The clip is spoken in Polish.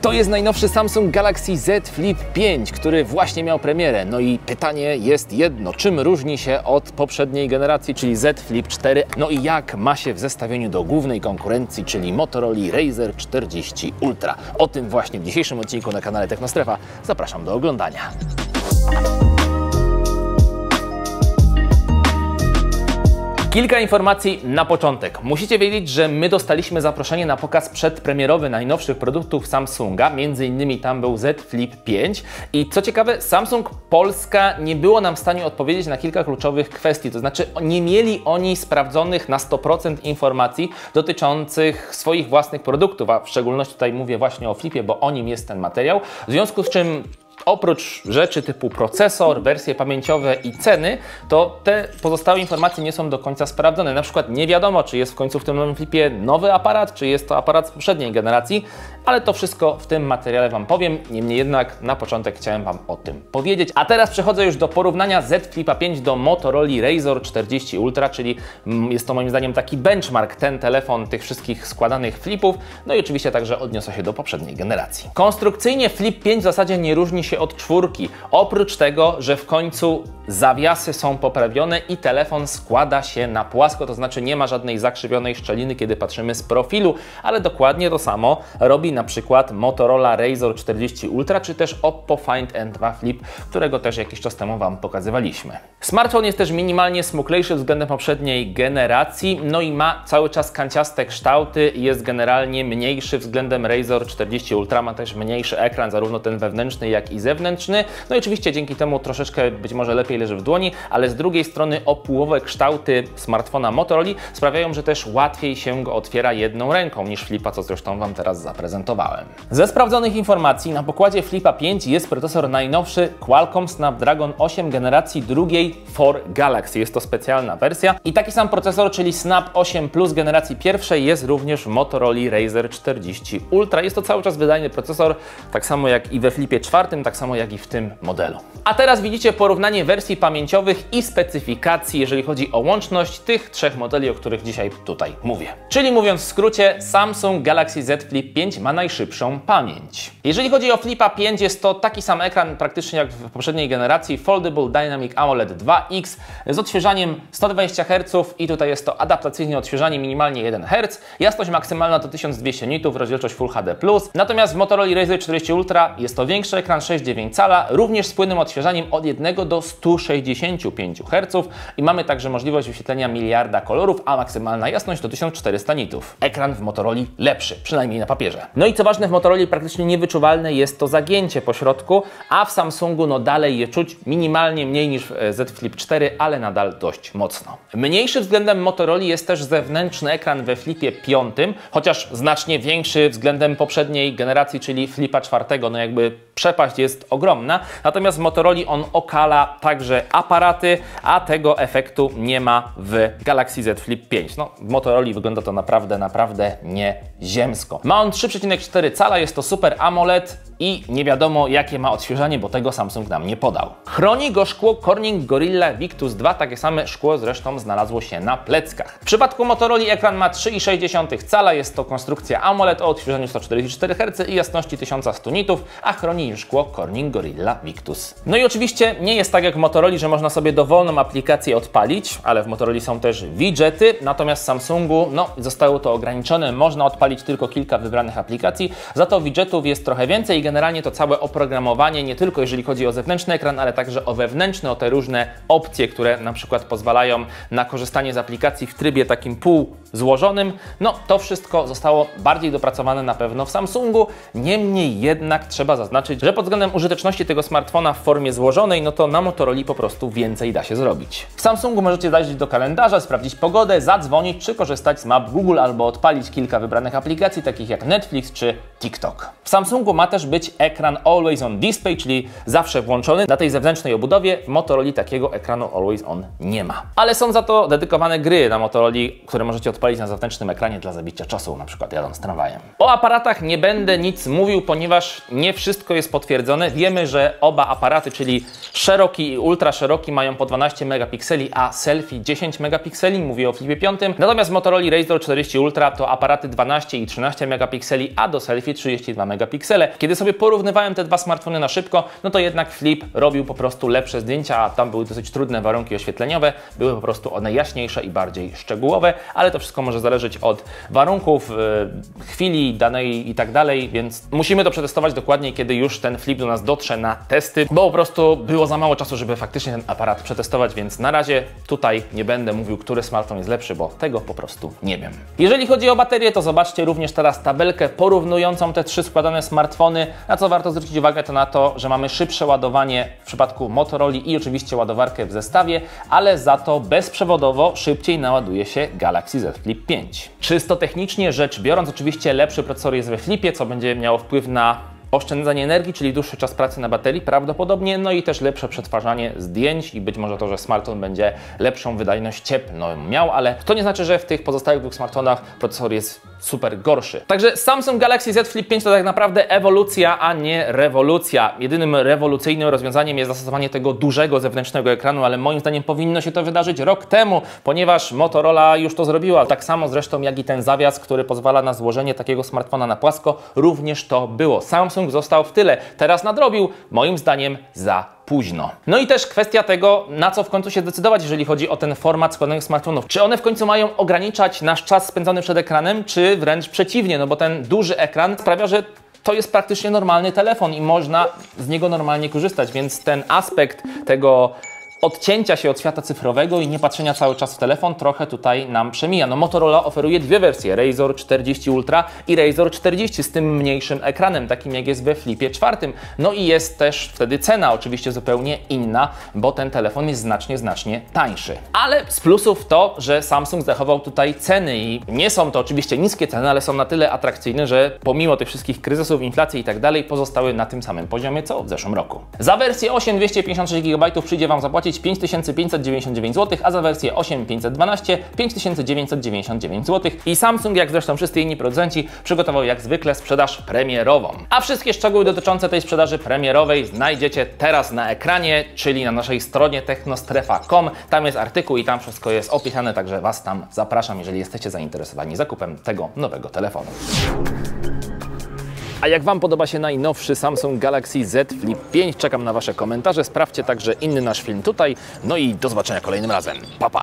To jest najnowszy Samsung Galaxy Z Flip 5, który właśnie miał premierę. No i pytanie jest jedno, czym różni się od poprzedniej generacji, czyli Z Flip 4? No i jak ma się w zestawieniu do głównej konkurencji, czyli Motorola Razr 40 Ultra? O tym właśnie w dzisiejszym odcinku na kanale Technostrefa. Zapraszam do oglądania. Kilka informacji na początek. Musicie wiedzieć, że my dostaliśmy zaproszenie na pokaz przedpremierowy najnowszych produktów Samsunga. Między innymi tam był Z Flip 5. I co ciekawe, Samsung Polska nie było nam w stanie odpowiedzieć na kilka kluczowych kwestii. To znaczy, nie mieli oni sprawdzonych na 100% informacji dotyczących swoich własnych produktów, a w szczególności tutaj mówię właśnie o Flipie, bo o nim jest ten materiał. W związku z czym oprócz rzeczy typu procesor, wersje pamięciowe i ceny, to te pozostałe informacje nie są do końca sprawdzone. Na przykład nie wiadomo, czy jest w końcu w tym nowym Flipie nowy aparat, czy jest to aparat z poprzedniej generacji, ale to wszystko w tym materiale Wam powiem. Niemniej jednak na początek chciałem Wam o tym powiedzieć. A teraz przechodzę już do porównania Z Flipa 5 do Motorola Razr 40 Ultra, czyli jest to moim zdaniem taki benchmark, ten telefon tych wszystkich składanych flipów. No i oczywiście także odniosę się do poprzedniej generacji. Konstrukcyjnie Flip 5 w zasadzie nie różni się od czwórki. Oprócz tego, że w końcu zawiasy są poprawione i telefon składa się na płasko, to znaczy nie ma żadnej zakrzywionej szczeliny, kiedy patrzymy z profilu, ale dokładnie to samo robi na przykład Motorola Razr 40 Ultra, czy też Oppo Find N2 Flip, którego też jakiś czas temu Wam pokazywaliśmy. Smartfon jest też minimalnie smuklejszy względem poprzedniej generacji, no i ma cały czas kanciaste kształty, jest generalnie mniejszy względem Razr 40 Ultra, ma też mniejszy ekran, zarówno ten wewnętrzny, jak i zewnętrzny. No i oczywiście dzięki temu troszeczkę być może lepiej leży w dłoni, ale z drugiej strony opułowe kształty smartfona Motorola sprawiają, że też łatwiej się go otwiera jedną ręką niż Flipa, co zresztą Wam teraz zaprezentowałem. Ze sprawdzonych informacji na pokładzie Flipa 5 jest procesor najnowszy Qualcomm Snapdragon 8 generacji drugiej for Galaxy. Jest to specjalna wersja i taki sam procesor, czyli Snap 8 Plus generacji pierwszej jest również w Motorola Razr 40 Ultra. Jest to cały czas wydajny procesor, tak samo jak i we Flipie 4, tak samo jak i w tym modelu. A teraz widzicie porównanie wersji pamięciowych i specyfikacji, jeżeli chodzi o łączność tych trzech modeli, o których dzisiaj tutaj mówię. Czyli mówiąc w skrócie, Samsung Galaxy Z Flip 5 ma najszybszą pamięć. Jeżeli chodzi o Flipa 5, jest to taki sam ekran praktycznie jak w poprzedniej generacji, Foldable Dynamic AMOLED 2X z odświeżaniem 120 Hz i tutaj jest to adaptacyjne odświeżanie minimalnie 1 Hz, jasność maksymalna to 1200 nitów, rozdzielczość Full HD+. Natomiast w Motorola Razr 40 Ultra jest to większy ekran 6,9 cala, również z płynnym odświeżaniem od 1 do 165 Hz i mamy także możliwość wyświetlenia miliarda kolorów, a maksymalna jasność to 1400 nitów. Ekran w Motorola lepszy, przynajmniej na papierze. No i co ważne, w Motorola praktycznie niewyczuwalne jest to zagięcie po środku, a w Samsungu no dalej je czuć minimalnie mniej niż w Z Flip 4, ale nadal dość mocno. Mniejszy względem Motorola jest też zewnętrzny ekran we Flipie 5, chociaż znacznie większy względem poprzedniej generacji, czyli Flipa 4, no jakby przepaść jest ogromna, natomiast w Motorola on okala także aparaty, a tego efektu nie ma w Galaxy Z Flip 5. No, w Motorola wygląda to naprawdę nieziemsko. Ma on 3,4 cala, jest to Super AMOLED i nie wiadomo jakie ma odświeżanie, bo tego Samsung nam nie podał. Chroni go szkło Corning Gorilla Victus 2, takie same szkło zresztą znalazło się na pleckach. W przypadku Motorola ekran ma 3,6 cala, jest to konstrukcja AMOLED o odświeżaniu 144 Hz i jasności 1100 nitów, a chroni szkło Corning Gorilla Victus. No i oczywiście nie jest tak jak w Motorola, że można sobie dowolną aplikację odpalić, ale w Motorola są też widgety, natomiast w Samsungu no, zostało to ograniczone, można odpalić tylko kilka wybranych aplikacji, za to widgetów jest trochę więcej i generalnie to całe oprogramowanie, nie tylko jeżeli chodzi o zewnętrzny ekran, ale także o wewnętrzny, o te różne opcje, które na przykład pozwalają na korzystanie z aplikacji w trybie takim półzłożonym, no to wszystko zostało bardziej dopracowane na pewno w Samsungu, niemniej jednak trzeba zaznaczyć, że pod względem użyteczności tego smartfona w formie złożonej, no to na Motorola po prostu więcej da się zrobić. W Samsungu możecie zajrzeć do kalendarza, sprawdzić pogodę, zadzwonić czy korzystać z map Google albo odpalić kilka wybranych aplikacji takich jak Netflix czy TikTok. W Samsungu ma też być być ekran Always On Display, czyli zawsze włączony. Na tej zewnętrznej obudowie w Motorola takiego ekranu Always On nie ma. Ale są za to dedykowane gry na Motorola, które możecie odpalić na zewnętrznym ekranie dla zabicia czasu, na przykład jadąc tramwajem. O aparatach nie będę nic mówił, ponieważ nie wszystko jest potwierdzone. Wiemy, że oba aparaty, czyli szeroki i ultra szeroki, mają po 12 megapikseli, a selfie 10 megapikseli, mówię o Flipie 5. Natomiast Motorola Razr 40 Ultra to aparaty 12 i 13 megapikseli, a do selfie 32 megapiksele. Kiedy sobie porównywałem te dwa smartfony na szybko, no to jednak Flip robił po prostu lepsze zdjęcia, a tam były dosyć trudne warunki oświetleniowe, były po prostu one jaśniejsze i bardziej szczegółowe, ale to wszystko może zależeć od warunków, chwili danej i tak dalej, więc musimy to przetestować dokładniej, kiedy już ten Flip do nas dotrze na testy, bo po prostu było za mało czasu, żeby faktycznie ten aparat przetestować, więc na razie tutaj nie będę mówił, który smartfon jest lepszy, bo tego po prostu nie wiem. Jeżeli chodzi o baterię, to zobaczcie również teraz tabelkę porównującą te trzy składane smartfony. Na co warto zwrócić uwagę, to na to, że mamy szybsze ładowanie w przypadku Motorola i oczywiście ładowarkę w zestawie, ale za to bezprzewodowo szybciej naładuje się Galaxy Z Flip 5. Czysto technicznie rzecz biorąc, oczywiście lepszy procesor jest we Flipie, co będzie miało wpływ na oszczędzanie energii, czyli dłuższy czas pracy na baterii prawdopodobnie, no i też lepsze przetwarzanie zdjęć i być może to, że smartfon będzie lepszą wydajność cieplną miał, ale to nie znaczy, że w tych pozostałych dwóch smartfonach procesor jest super gorszy. Także Samsung Galaxy Z Flip 5 to tak naprawdę ewolucja, a nie rewolucja. Jedynym rewolucyjnym rozwiązaniem jest zastosowanie tego dużego zewnętrznego ekranu, ale moim zdaniem powinno się to wydarzyć rok temu, ponieważ Motorola już to zrobiła. Tak samo zresztą jak i ten zawias, który pozwala na złożenie takiego smartfona na płasko, również to było. Samsung został w tyle. Teraz nadrobił, moim zdaniem, za późno. No i też kwestia tego, na co w końcu się zdecydować, jeżeli chodzi o ten format składanych smartfonów. Czy one w końcu mają ograniczać nasz czas spędzony przed ekranem, czy wręcz przeciwnie, no bo ten duży ekran sprawia, że to jest praktycznie normalny telefon i można z niego normalnie korzystać, więc ten aspekt tego odcięcia się od świata cyfrowego i nie patrzenia cały czas w telefon trochę tutaj nam przemija. No Motorola oferuje dwie wersje, Razr 40 Ultra i Razr 40 z tym mniejszym ekranem, takim jak jest we Flipie 4. No i jest też wtedy cena oczywiście zupełnie inna, bo ten telefon jest znacznie tańszy. Ale z plusów to, że Samsung zachował tutaj ceny i nie są to oczywiście niskie ceny, ale są na tyle atrakcyjne, że pomimo tych wszystkich kryzysów, inflacji i tak dalej, pozostały na tym samym poziomie co w zeszłym roku. Za wersję 8 256 GB przyjdzie Wam zapłacić 5599 zł, a za wersję 8 512 5999 zł. I Samsung, jak zresztą wszyscy inni producenci, przygotował jak zwykle sprzedaż premierową. A wszystkie szczegóły dotyczące tej sprzedaży premierowej znajdziecie teraz na ekranie, czyli na naszej stronie technostrefa.com. Tam jest artykuł i tam wszystko jest opisane, także Was tam zapraszam, jeżeli jesteście zainteresowani zakupem tego nowego telefonu. A jak Wam podoba się najnowszy Samsung Galaxy Z Flip 5? Czekam na Wasze komentarze. Sprawdźcie także inny nasz film tutaj. No i do zobaczenia kolejnym razem. Pa, pa!